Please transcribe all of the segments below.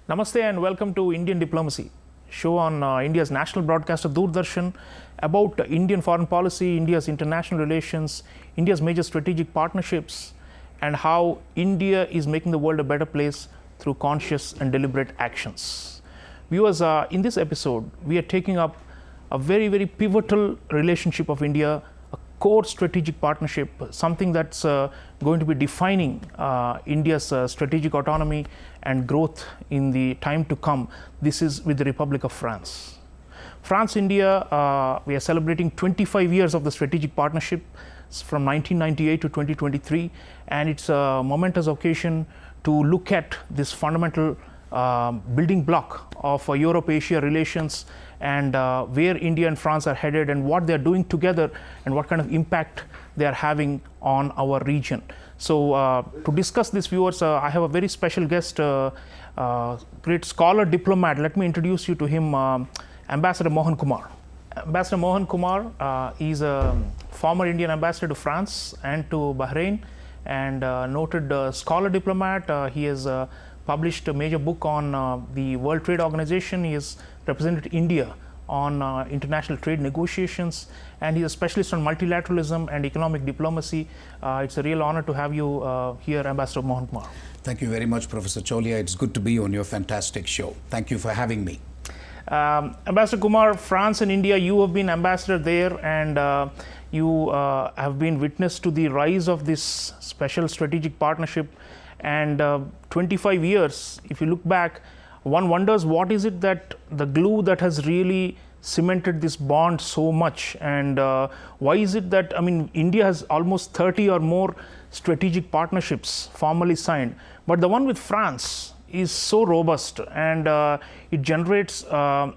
Namaste and welcome to Indian Diplomacy, show on India's national broadcaster Doordarshan about Indian foreign policy, India's international relations, India's major strategic partnerships, and how India is making the world a better place through conscious and deliberate actions. Viewers, in this episode, we are taking up a very pivotal relationship of India, a core strategic partnership, something that's going to be defining India's strategic autonomy and growth in the time to come. This is with the Republic of France. France-India, we are celebrating 25 years of the strategic partnership from 1998 to 2023, and it's a momentous occasion to look at this fundamental building block of Europe-Asia relations and where India and France are headed and what they're doing together and what kind of impact they are having on our region. So to discuss this, viewers, I have a very special guest, great scholar, diplomat. Let me introduce you to him, Ambassador Mohan Kumar. Ambassador Mohan Kumar is a former Indian ambassador to France and to Bahrain, and noted scholar diplomat. He has published a major book on the World Trade Organization. He has represented India on international trade negotiations, and he's a specialist on multilateralism and economic diplomacy. It's a real honor to have you here, Ambassador Mohan Kumar. Thank you very much, Professor Chaulia. It's good to be on your fantastic show. Thank you for having me. Ambassador Kumar, France and India, you have been ambassador there, and you have been witness to the rise of this special strategic partnership. And 25 years, if you look back, one wonders what is it that the glue that has really cemented this bond so much, and why is it that, I mean, India has almost 30 or more strategic partnerships formally signed, but the one with France is so robust, and it generates a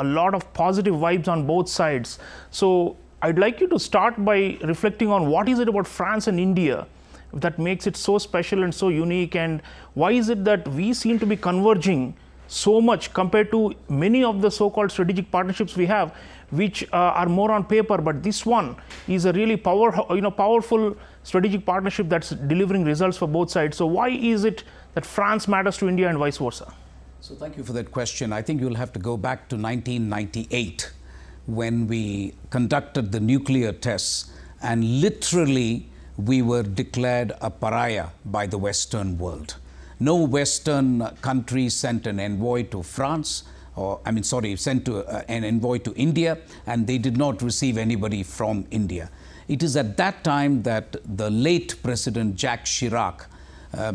lot of positive vibes on both sides. So I'd like you to start by reflecting on what is it about France and India that makes it so special and so unique, and why is it that we seem to be converging so much compared to many of the so-called strategic partnerships we have, which are more on paper, but this one is a really powerful strategic partnership that's delivering results for both sides. So why is it that France matters to India and vice versa? So thank you for that question. I think you'll have to go back to 1998 when we conducted the nuclear tests, and literally we were declared a pariah by the Western world. No Western country sent an envoy to France, sent an envoy to India, and they did not receive anybody from India. It is at that time that the late President Jacques Chirac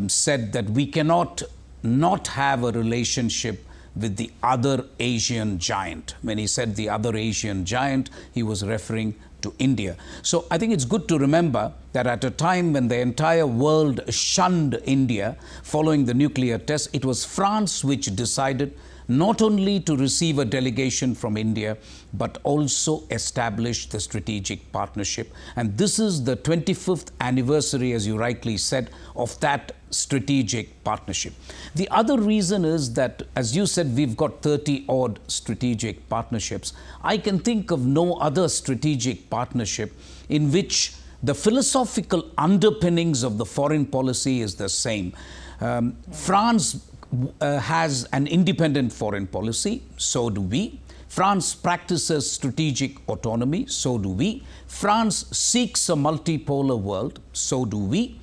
said that we cannot not have a relationship with the other Asian giant. When he said the other Asian giant, he was referring to India. So I think it's good to remember that at a time when the entire world shunned India following the nuclear test, it was France which decided not only to receive a delegation from India, but also establish the strategic partnership. And this is the 25th anniversary, as you rightly said, of that strategic partnership. The other reason is that, as you said, we've got 30-odd strategic partnerships. I can think of no other strategic partnership in which the philosophical underpinnings of the foreign policy is the same. France has an independent foreign policy, so do we. France practices strategic autonomy, so do we. France seeks a multipolar world, so do we.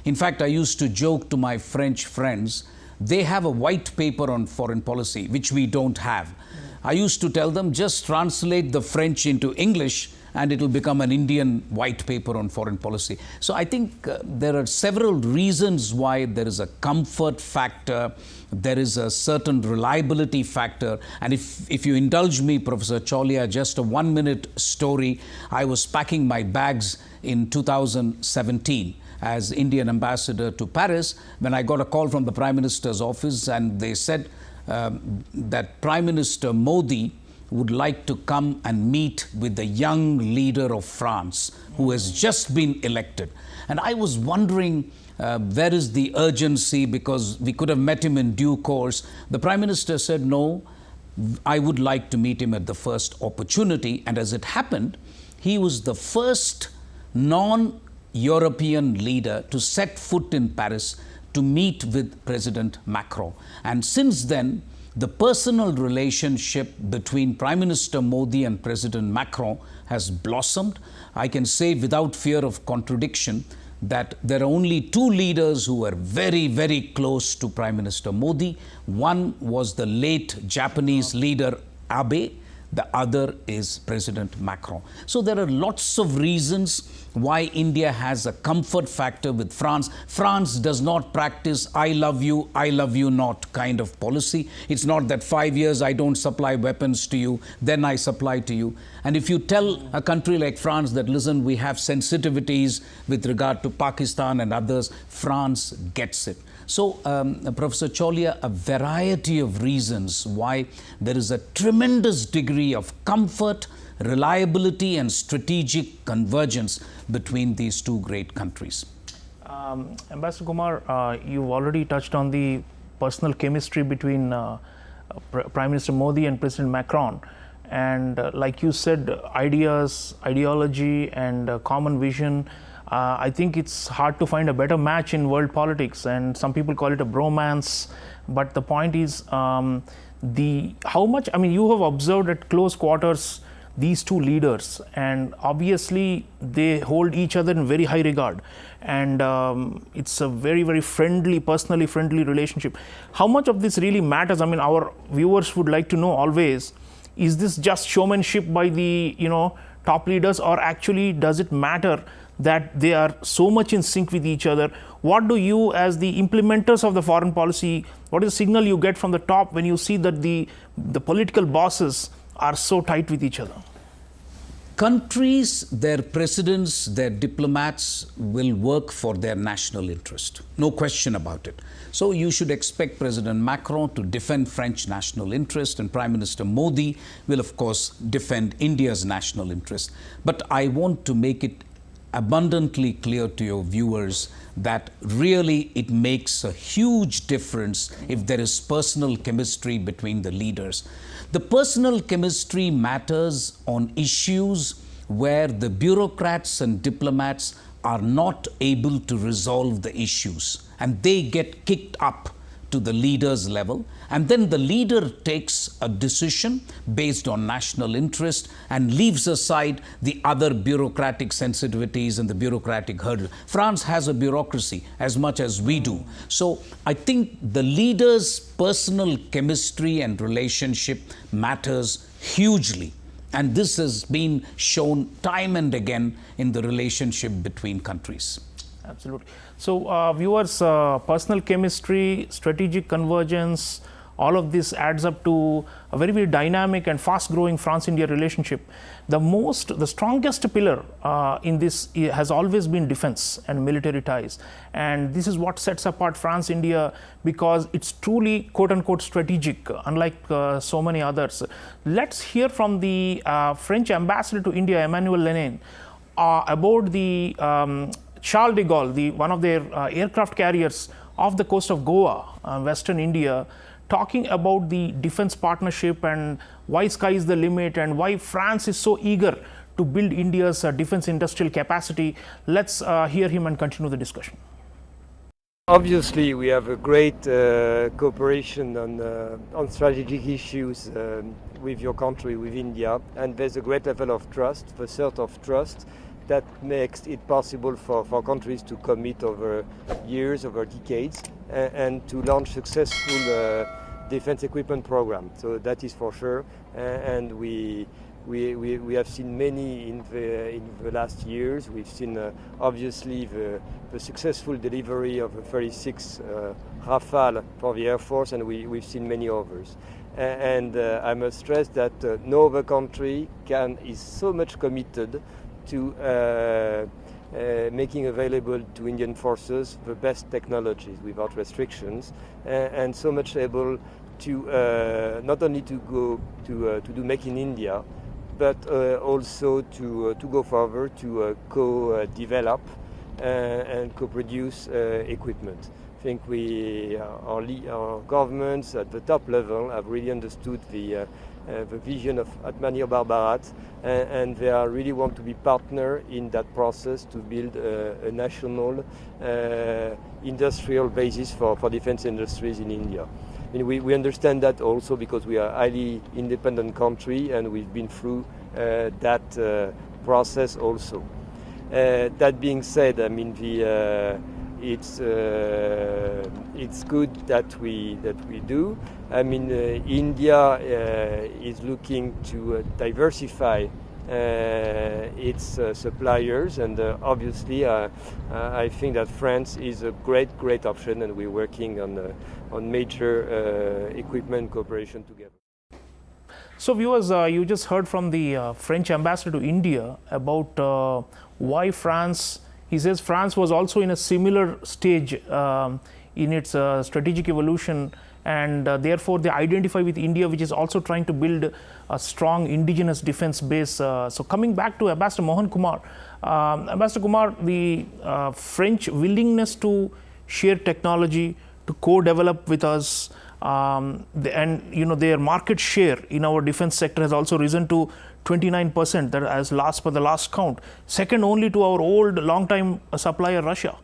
In fact, I used to joke to my French friends, they have a white paper on foreign policy, which we don't have. I used to tell them, just translate the French into English and it will become an Indian white paper on foreign policy. So I think there are several reasons why there is a comfort factor, there is a certain reliability factor. And if you indulge me, Professor Chaulia, just a 1-minute story. I was packing my bags in 2017 as Indian ambassador to Paris when I got a call from the Prime Minister's office, and they said that Prime Minister Modi would like to come and meet with the young leader of France who has just been elected. And I was wondering, where is the urgency, because we could have met him in due course. The Prime Minister said, no, I would like to meet him at the first opportunity. And as it happened, he was the first non-European leader to set foot in Paris to meet with President Macron. And since then, the personal relationship between Prime Minister Modi and President Macron has blossomed. I can say without fear of contradiction that there are only two leaders who were very, very close to Prime Minister Modi. One was the late Japanese leader Abe. The other is President Macron. So there are lots of reasons why India has a comfort factor with France. France does not practice I love you not kind of policy. It's not that 5 years I don't supply weapons to you, then I supply to you. And if you tell a country like France that, listen, we have sensitivities with regard to Pakistan and others, France gets it. So, Professor Chaulia, a variety of reasons why there is a tremendous degree of comfort, reliability and strategic convergence between these two great countries. Ambassador Kumar, you've already touched on the personal chemistry between Prime Minister Modi and President Macron. And like you said, ideas, ideology and common vision, I think it's hard to find a better match in world politics, and some people call it a bromance. But the point is, how much, I mean, you have observed at close quarters these two leaders, and obviously they hold each other in very high regard, and it's a very, very friendly, personally friendly relationship. How much of this really matters? I mean, our viewers would like to know always, is this just showmanship by the top leaders, or actually does it matter that they are so much in sync with each other? What do you, as the implementers of the foreign policy, what is the signal you get from the top when you see that the political bosses are so tight with each other? Countries, their presidents, their diplomats will work for their national interest. No question about it. So you should expect President Macron to defend French national interest, and Prime Minister Modi will, of course, defend India's national interest. But I want to make it abundantly clear to your viewers that really it makes a huge difference if there is personal chemistry between the leaders. The personal chemistry matters on issues where the bureaucrats and diplomats are not able to resolve the issues, and they get kicked up to the leader's level, and then the leader takes a decision based on national interest and leaves aside the other bureaucratic sensitivities and the bureaucratic hurdle. France has a bureaucracy as much as we do. So I think the leader's personal chemistry and relationship matters hugely. And this has been shown time and again in the relationship between countries. Absolutely. So viewers, personal chemistry, strategic convergence, all of this adds up to a very, very dynamic and fast-growing France-India relationship. The strongest pillar in this has always been defense and military ties. And this is what sets apart France-India, because it's truly quote-unquote strategic, unlike so many others. Let's hear from the French ambassador to India, Emmanuel Lenin, about the Charles de Gaulle, one of their aircraft carriers off the coast of Goa, Western India, talking about the defense partnership and why sky is the limit and why France is so eager to build India's defense industrial capacity. Let's hear him and continue the discussion. Obviously, we have a great cooperation on strategic issues with your country, with India, and there's a great level of trust, the sort of trust that makes it possible for countries to commit over years, over decades, and to launch successful defense equipment program. So that is for sure, and we have seen many in the last years. We've seen obviously the successful delivery of the 36 Rafale for the Air Force, and we've seen many others. And I must stress that no other country is so much committed to making available to Indian forces the best technologies without restrictions, and so much able to not only to go to do Make in India, but also to go further to co-develop and co-produce equipment. I think our governments at the top level have really understood the vision of Atmani Barbarat, and they really want to be partner in that process to build a national industrial basis for defense industries in India. We understand that also because we are a highly independent country and we've been through that process also. That being said, it's good that we do. India is looking to diversify its suppliers, and obviously I think that France is a great option, and we're working on major equipment cooperation together. So viewers, you just heard from the French ambassador to India about why France, he says France was also in a similar stage in its strategic evolution, and therefore they identify with India, which is also trying to build a strong indigenous defense base. So coming back to Ambassador Mohan Kumar, Ambassador Kumar, the French willingness to share technology, to co-develop with us, and their market share in our defense sector has also risen to 29%, that as per the last count, second only to our old long-time supplier Russia.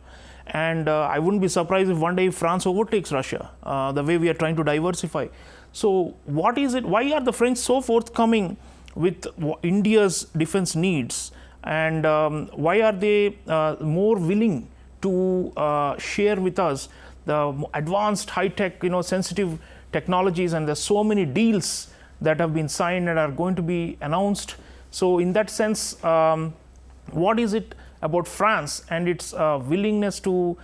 And I wouldn't be surprised if one day France overtakes Russia, the way we are trying to diversify. So what is it, why are the French so forthcoming with India's defense needs, and why are they more willing to share with us the advanced high-tech, sensitive technologies, and there's so many deals that have been signed and are going to be announced. So in that sense, what is it about France and its willingness to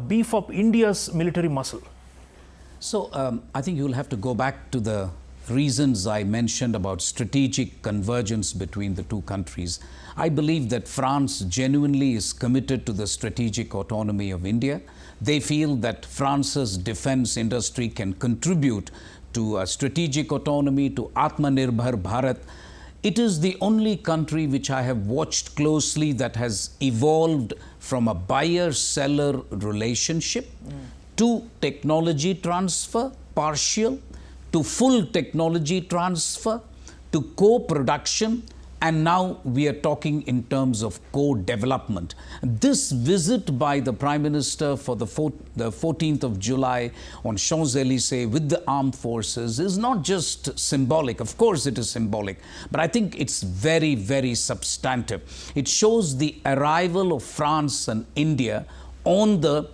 beef up India's military muscle? So I think you'll have to go back to the reasons I mentioned about strategic convergence between the two countries. I believe that France genuinely is committed to the strategic autonomy of India. They feel that France's defense industry can contribute to strategic autonomy, to Atmanirbhar Bharat. It is the only country which I have watched closely that has evolved from a buyer-seller relationship to technology transfer, partial, to full technology transfer, to co-production, and now we are talking in terms of co-development. This visit by the Prime Minister for the 14th of July on Champs-Élysées with the armed forces is not just symbolic. Of course it is symbolic, but I think it's very, very substantive. It shows the arrival of France and India on the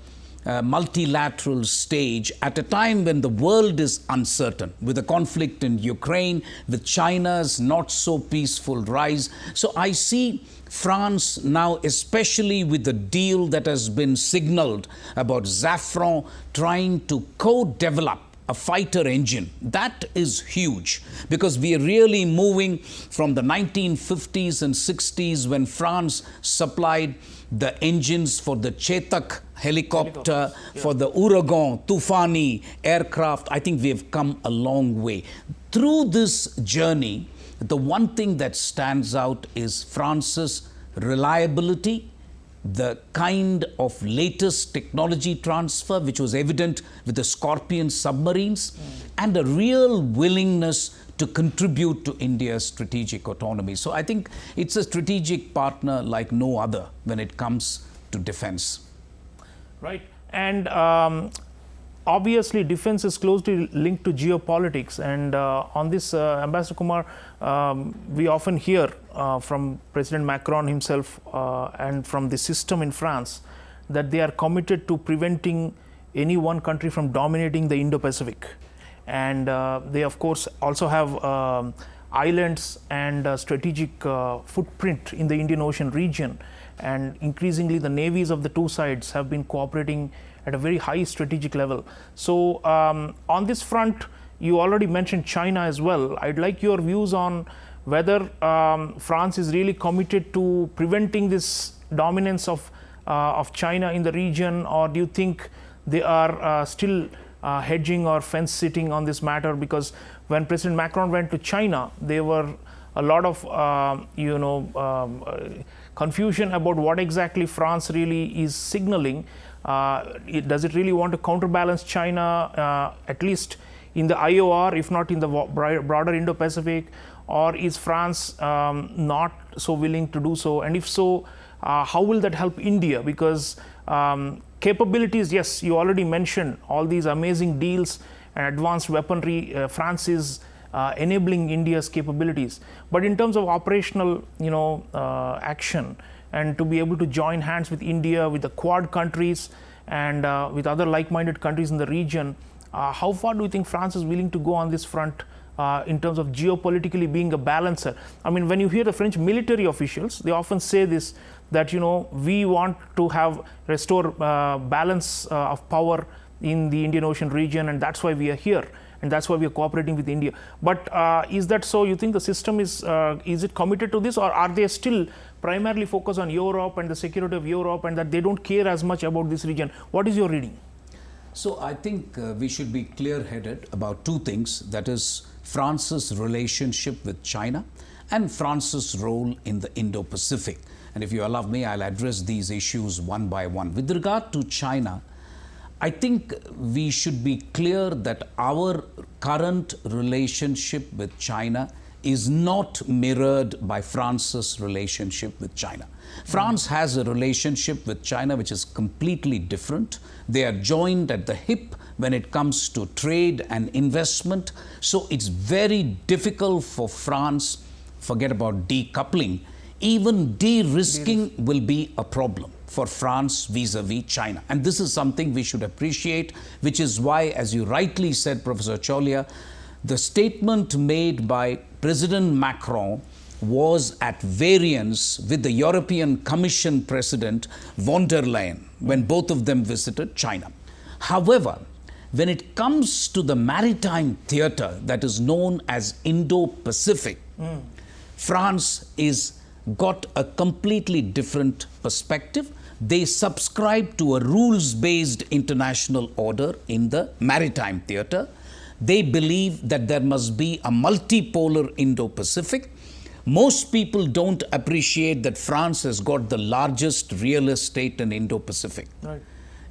multilateral stage at a time when the world is uncertain, with the conflict in Ukraine, with China's not so peaceful rise. So I see France now, especially with the deal that has been signaled about Safran trying to co-develop a fighter engine. That is huge, because we are really moving from the 1950s and 60s when France supplied the engines for the Chetak helicopter, for the Uragan, Tufani aircraft. I think we have come a long way. Through this journey, the one thing that stands out is France's reliability, the kind of latest technology transfer which was evident with the Scorpion submarines, and a real willingness to contribute to India's strategic autonomy. So I think it's a strategic partner like no other when it comes to defense. Right. And obviously defense is closely linked to geopolitics, and on this, Ambassador Kumar, we often hear from President Macron himself and from the system in France that they are committed to preventing any one country from dominating the Indo-Pacific. And they of course also have islands and strategic footprint in the Indian Ocean region, and increasingly the navies of the two sides have been cooperating at a very high strategic level. So on this front, you already mentioned China as well. I'd like your views on whether France is really committed to preventing this dominance of China in the region, or do you think they are still hedging or fence sitting on this matter? Because when President Macron went to China, there were a lot of confusion about what exactly France really is signaling. Does it really want to counterbalance China, at least in the IOR, if not in the broader Indo-Pacific, or is France not so willing to do so? And if so, how will that help India? Because Capabilities, yes, you already mentioned all these amazing deals and advanced weaponry. France is enabling India's capabilities. But in terms of operational, action, and to be able to join hands with India, with the Quad countries, and with other like-minded countries in the region, how far do you think France is willing to go on this front in terms of geopolitically being a balancer? I mean, when you hear the French military officials, they often say this, that we want to restore balance of power in the Indian Ocean region, and that's why we are here, and that's why we are cooperating with India. But is that so? You think the system is it committed to this, or are they still primarily focused on Europe and the security of Europe, and that they don't care as much about this region? What is your reading? So I think we should be clear-headed about two things, that is France's relationship with China and France's role in the Indo-Pacific. And if you allow me, I'll address these issues one by one. With regard to China, I think we should be clear that our current relationship with China is not mirrored by France's relationship with China. France has a relationship with China which is completely different. They are joined at the hip when it comes to trade and investment. So it's very difficult for France, forget about decoupling, even de-risking will be a problem for France vis-a-vis China. And this is something we should appreciate, which is why, as you rightly said, Professor Chaulia, the statement made by President Macron was at variance with the European Commission President von der Leyen when both of them visited China. However, when it comes to the maritime theater that is known as Indo-Pacific, France is got a completely different perspective. They subscribe to a rules-based international order in the maritime theater. They believe that there must be a multipolar Indo-Pacific. Most people don't appreciate that France has got the largest real estate in Indo-Pacific. Right.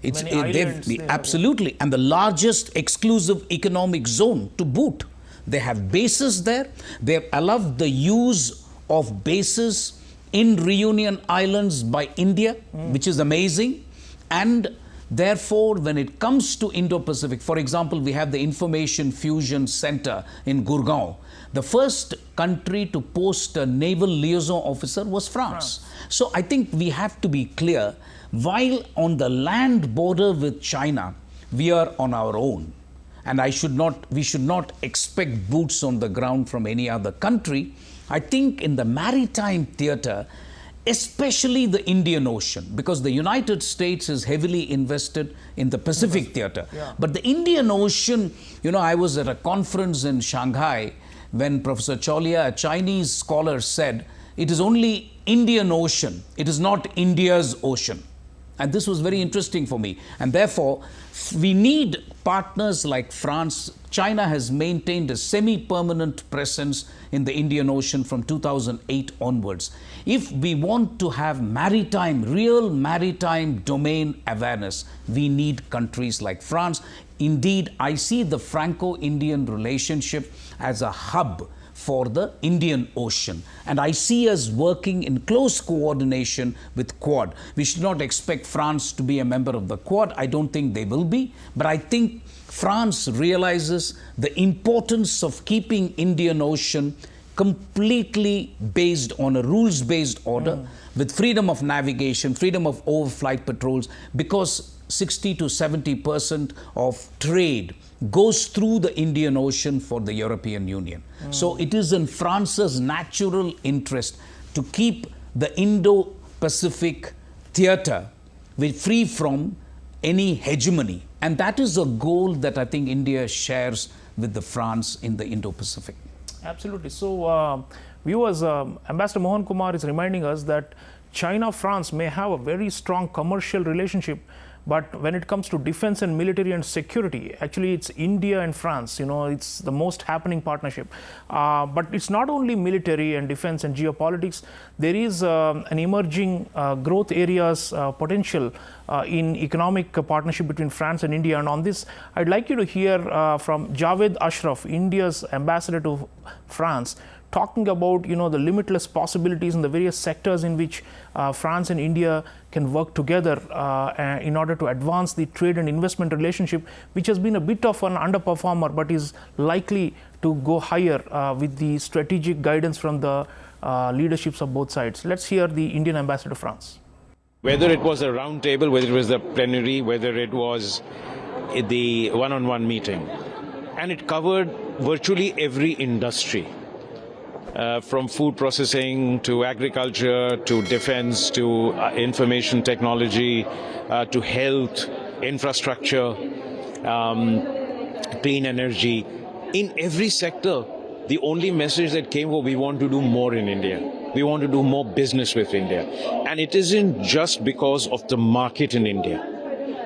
Absolutely, and the largest exclusive economic zone to boot. They have bases there. They've allowed the use of bases in Reunion Islands by India, which is amazing. And therefore, when it comes to Indo-Pacific, for example, we have the Information Fusion Center in Gurgaon. The first country to post a naval liaison officer was France. So I think we have to be clear, while on the land border with China, we are on our own. And we should not expect boots on the ground from any other country. I think in the maritime theater, especially the Indian Ocean, because the United States is heavily invested in the Pacific theater. Yeah. But the Indian Ocean, I was at a conference in Shanghai when Professor Chaulia, a Chinese scholar, said, it is only Indian Ocean, it is not India's ocean. And this was very interesting for me. And therefore, we need partners like France. China has maintained a semi-permanent presence in the Indian Ocean from 2008 onwards. If we want to have real maritime domain awareness, we need countries like France. Indeed, I see the Franco-Indian relationship as a hub for the Indian Ocean. And I see us working in close coordination with Quad. We should not expect France to be a member of the Quad. I don't think they will be. But I think France realizes the importance of keeping Indian Ocean completely based on a rules-based order with freedom of navigation, freedom of overflight patrols, because 60 to 70% of trade goes through the Indian Ocean for the European Union. So it is in France's natural interest to keep the Indo-Pacific theater free from any hegemony. And that is a goal that I think India shares with the France in the Indo-Pacific. Absolutely. So, viewers, Ambassador Mohan Kumar is reminding us that China-France may have a very strong commercial relationship, but when it comes to defense and military and security, actually it's India and France, it's the most happening partnership. But it's not only military and defense and geopolitics. There is an emerging growth areas potential in economic partnership between France and India. And on this, I'd like you to hear from Javed Ashraf, India's ambassador to France, talking about the limitless possibilities in the various sectors in which France and India can work together in order to advance the trade and investment relationship, which has been a bit of an underperformer but is likely to go higher with the strategic guidance from the leaderships of both sides. Let's hear the Indian ambassador to France. Whether it was a round table, whether it was the plenary, whether it was the one-on-one meeting, and it covered virtually every industry, from food processing to agriculture to defense to information technology to health, infrastructure, clean energy. In every sector, the only message that came was we want to do more in India. We want to do more business with India. And it isn't just because of the market in India.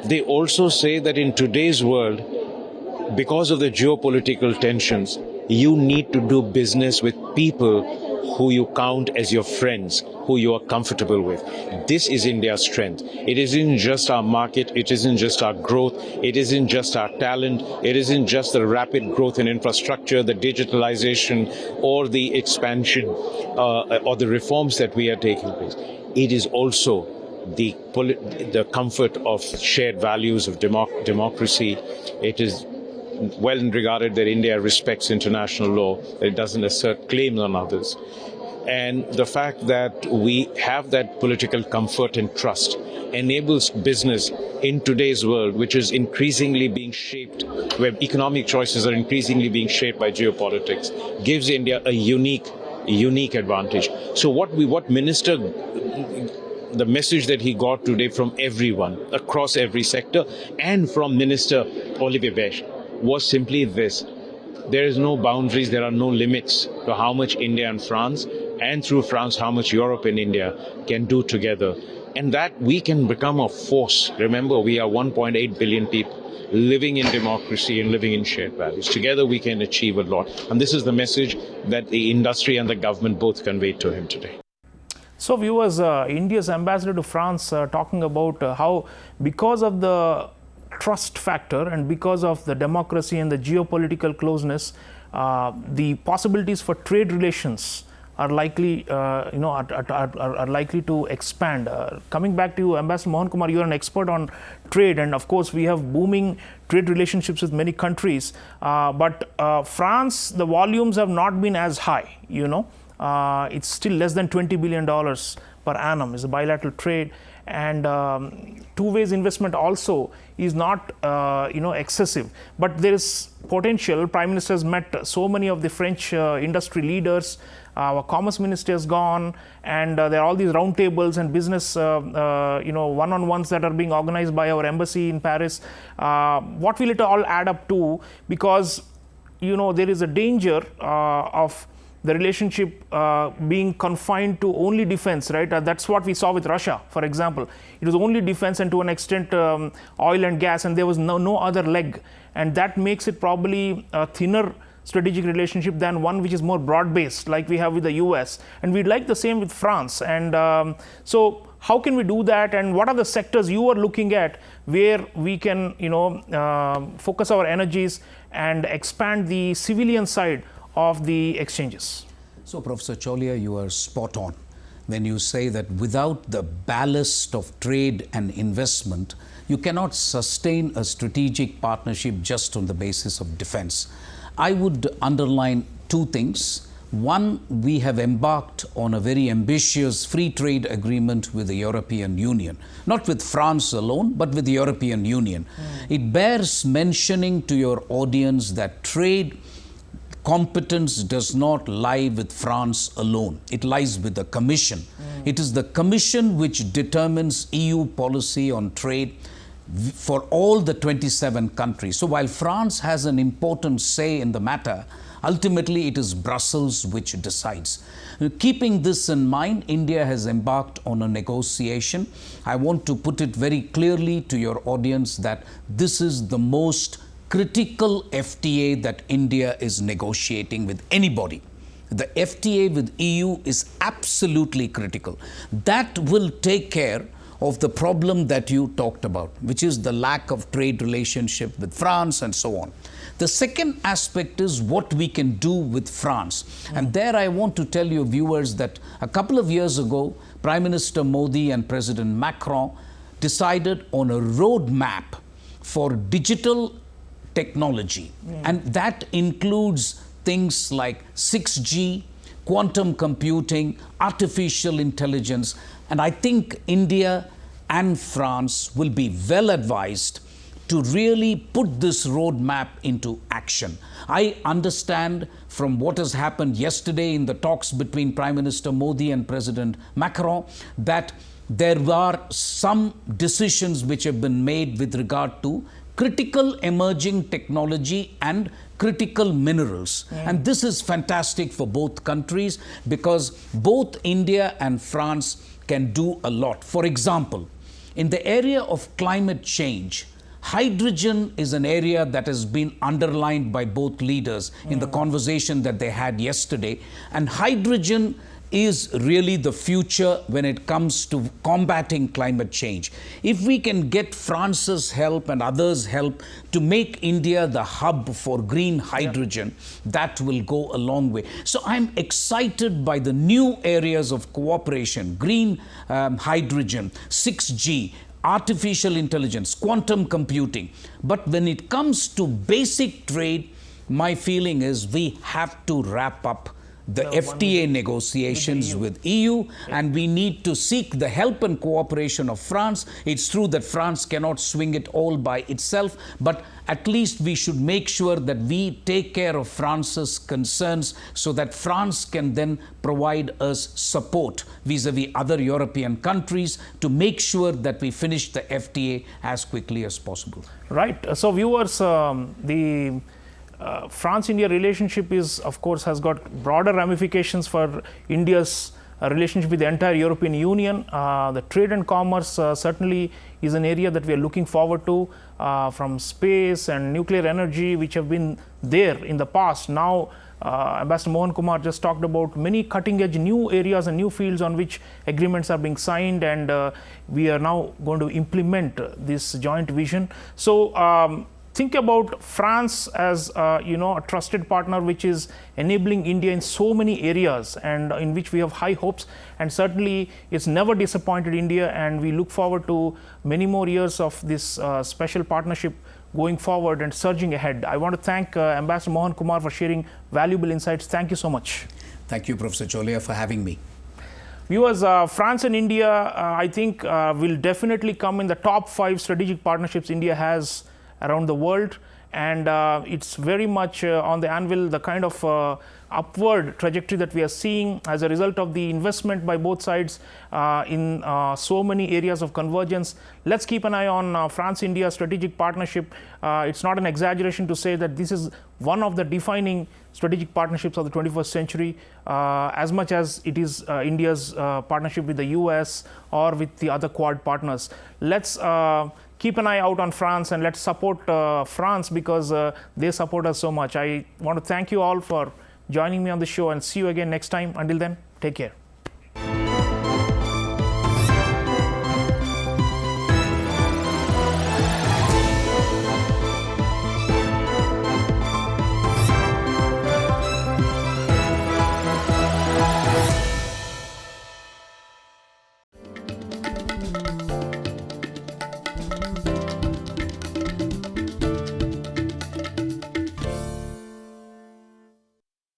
They also say that in today's world, because of the geopolitical tensions, you need to do business with people who you count as your friends, who you are comfortable with. This is India's strength. It isn't just our market, it isn't just our growth, it isn't just our talent, it isn't just the rapid growth in infrastructure, the digitalization, or the expansion or the reforms that we are taking place. It is also the comfort of shared values of democracy. It is well regarded that India respects international law, that it doesn't assert claims on others. And the fact that we have that political comfort and trust enables business in today's world, which is increasingly being shaped, where economic choices are increasingly being shaped by geopolitics, gives India a unique advantage. So the message that he got today from everyone across every sector and from Minister Olivier Beche was simply this: there is no boundaries, there are no limits to how much India and France, and through France how much Europe and India can do together, and that we can become a force. Remember, we are 1.8 billion people living in democracy and living in shared values. Together we can achieve a lot, and this is the message that the industry and the government both conveyed to him today. So viewers, India's ambassador to France talking about how, because of the trust factor and because of the democracy and the geopolitical closeness, the possibilities for trade relations are likely, are likely to expand. Coming back to you, Ambassador Mohan Kumar, you are an expert on trade, and of course we have booming trade relationships with many countries. But France, the volumes have not been as high. It's still less than $20 billion per annum is a bilateral trade, and two-ways investment also is not excessive, but there is potential. Prime Minister has met so many of the French industry leaders. Our commerce minister has gone, and there are all these roundtables and business one-on-ones that are being organized by our embassy in Paris. What will it all add up to? Because there is a danger of the relationship being confined to only defense, right? That's what we saw with Russia, for example. It was only defense and to an extent oil and gas, and there was no other leg. And that makes it probably a thinner strategic relationship than one which is more broad-based, like we have with the US. And we'd like the same with France. And so how can we do that? And what are the sectors you are looking at where we can focus our energies and expand the civilian side of the exchanges? So, Professor Chaulia, you are spot on when you say that without the ballast of trade and investment, you cannot sustain a strategic partnership just on the basis of defense. I would underline two things. One, we have embarked on a very ambitious free trade agreement with the European Union, not with France alone, but with the European Union. It bears mentioning to your audience that trade competence does not lie with France alone. It lies with the Commission. It is the Commission which determines EU policy on trade for all the 27 countries. So while France has an important say in the matter, ultimately it is Brussels which decides. Keeping this in mind, India has embarked on a negotiation. I want to put it very clearly to your audience that this is the most critical FTA that India is negotiating with anybody. The FTA with EU is absolutely critical. That will take care of the problem that you talked about, which is the lack of trade relationship with France and so on. The second aspect is what we can do with France. And there I want to tell you viewers that a couple of years ago, Prime Minister Modi and President Macron decided on a roadmap for digital technology. And that includes things like 6G, quantum computing, artificial intelligence. And I think India and France will be well advised to really put this roadmap into action. I understand from what has happened yesterday in the talks between Prime Minister Modi and President Macron that there are some decisions which have been made with regard to critical emerging technology and critical minerals. And this is fantastic for both countries because both India and France can do a lot. For example, in the area of climate change, hydrogen is an area that has been underlined by both leaders in the conversation that they had yesterday. And hydrogen is really the future when it comes to combating climate change. If we can get France's help and others' help to make India the hub for green hydrogen, that will go a long way. So I'm excited by the new areas of cooperation, green hydrogen, 6G, artificial intelligence, quantum computing. But when it comes to basic trade, my feeling is we have to wrap up the FTA negotiations with EU, and we need to seek the help and cooperation of France. It's true that France cannot swing it all by itself, but at least we should make sure that we take care of France's concerns so that France can then provide us support vis-a-vis other European countries to make sure that we finish the FTA as quickly as possible. Right. So viewers, the France-India relationship is, of course, has got broader ramifications for India's relationship with the entire European Union. The trade and commerce certainly is an area that we are looking forward to, from space and nuclear energy, which have been there in the past. Now, Ambassador Mohan Kumar just talked about many cutting-edge new areas and new fields on which agreements are being signed, and we are now going to implement this joint vision. So, think about France as a trusted partner which is enabling India in so many areas and in which we have high hopes, and certainly it's never disappointed India, and we look forward to many more years of this special partnership going forward and surging ahead. I want to thank Ambassador Mohan Kumar for sharing valuable insights. Thank you so much. Thank you, Professor Chaulia, for having me. Viewers, France and India, I think, will definitely come in the top 5 strategic partnerships India has around the world, and it's very much on the anvil, the kind of upward trajectory that we are seeing as a result of the investment by both sides in so many areas of convergence. Let's keep an eye on France-India strategic partnership. It's not an exaggeration to say that this is one of the defining strategic partnerships of the 21st century, as much as it is India's partnership with the US or with the other Quad partners. Let's keep an eye out on France, and let's support France because they support us so much. I want to thank you all for joining me on the show, and see you again next time. Until then, take care.